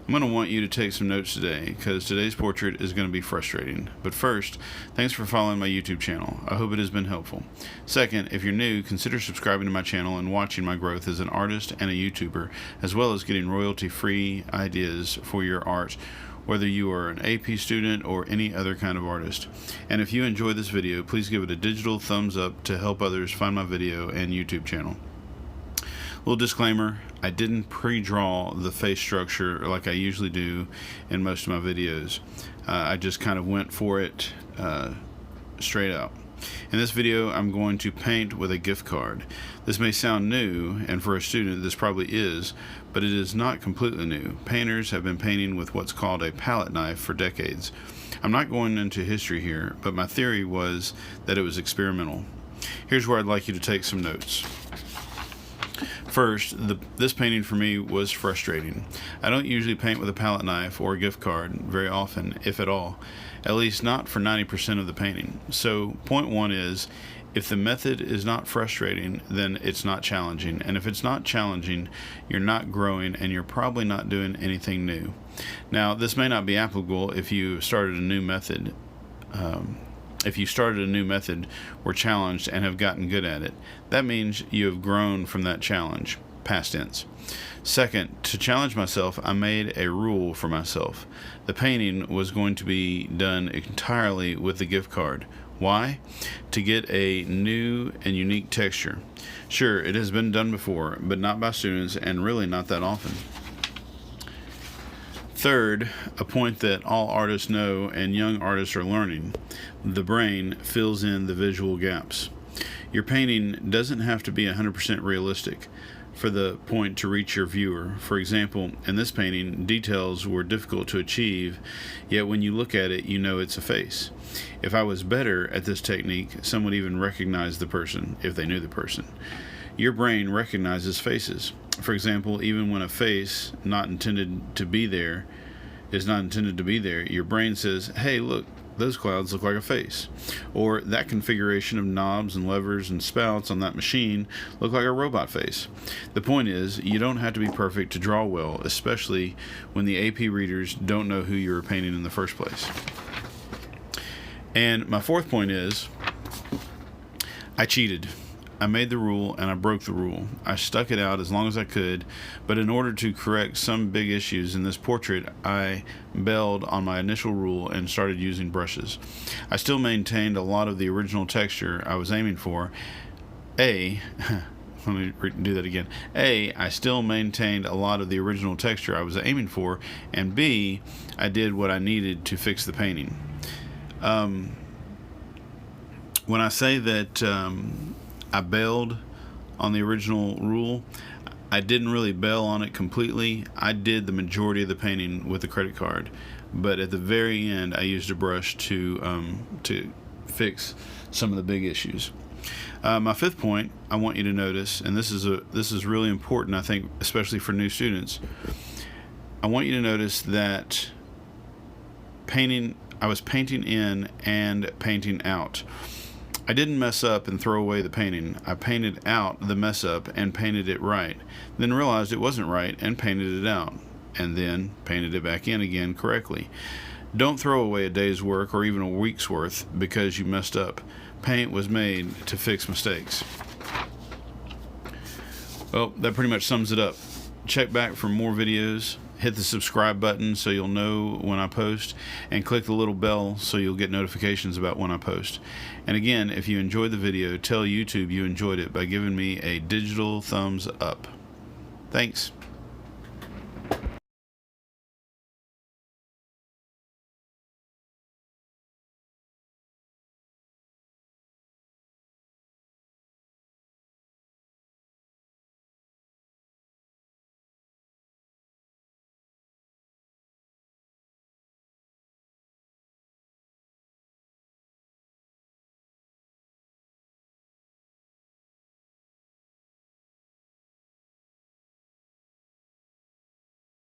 I'm going to want you to take some notes today because today's portrait is going to be frustrating. But first, thanks for following my YouTube channel. I hope it has been helpful. Second, if you're new, consider subscribing to my channel and watching my growth as an artist and a YouTuber, as well as getting royalty-free ideas for your art, whether you are an AP student or any other kind of artist. And if you enjoy this video, please give it a digital thumbs up to help others find my video and YouTube channel. Little disclaimer, I didn't pre-draw the face structure like I usually do in most of my videos. I just kind of went for it straight out. In this video, I'm going to paint with a gift card. This may sound new, and for a student this probably is, but it is not completely new. Painters have been painting with what's called a palette knife for decades. I'm not going into history here, but my theory was that it was experimental. Here's where I'd like you to take some notes. First, this painting for me was frustrating. I don't usually paint with a palette knife or a gift card very often, if at all, at least not for 90% of the painting. So point one is, if the method is not frustrating, then it's not challenging. And if it's not challenging, you're not growing and you're probably not doing anything new. Now, this may not be applicable if you started a new method. If you started a new method, were challenged, and have gotten good at it, that means you have grown from that challenge, past tense. Second, to challenge myself, I made a rule for myself. The painting was going to be done entirely with the gift card. Why? To get a new and unique texture. Sure, it has been done before, but not by students, and really not that often. Third, a point that all artists know and young artists are learning: the brain fills in the visual gaps. Your painting doesn't have to be 100% realistic for the point to reach your viewer. For example, in this painting, details were difficult to achieve, yet when you look at it, you know it's a face. If I was better at this technique, some would even recognize the person if they knew the person. Your brain recognizes faces. For example, even when a face is not intended to be there, your brain says, hey, look, those clouds look like a face. Or that configuration of knobs and levers and spouts on that machine look like a robot face. The point is, you don't have to be perfect to draw well, especially when the AP readers don't know who you were painting in the first place. And my fourth point is, I cheated. I made the rule and I broke the rule. I stuck it out as long as I could, but in order to correct some big issues in this portrait, I bailed on my initial rule and started using brushes. I still maintained a lot of the original texture I was aiming for. Let me do that again. A, I still maintained a lot of the original texture I was aiming for, and B, I did what I needed to fix the painting. When I say that I bailed on the original rule, I didn't really bail on it completely. I did the majority of the painting with a credit card, but at the very end I used a brush to fix some of the big issues. My fifth point I want you to notice, and this is really important, I think, especially for new students. I want you to notice that I was painting in and painting out. I didn't mess up and throw away the painting. I painted out the mess up and painted it right, then realized it wasn't right and painted it out, and then painted it back in again correctly. Don't throw away a day's work or even a week's worth because you messed up. Paint was made to fix mistakes. Well, that pretty much sums it up. Check back for more videos. Hit the subscribe button so you'll know when I post, and click the little bell so you'll get notifications about when I post. And again, if you enjoyed the video, tell YouTube you enjoyed it by giving me a digital thumbs up. Thanks.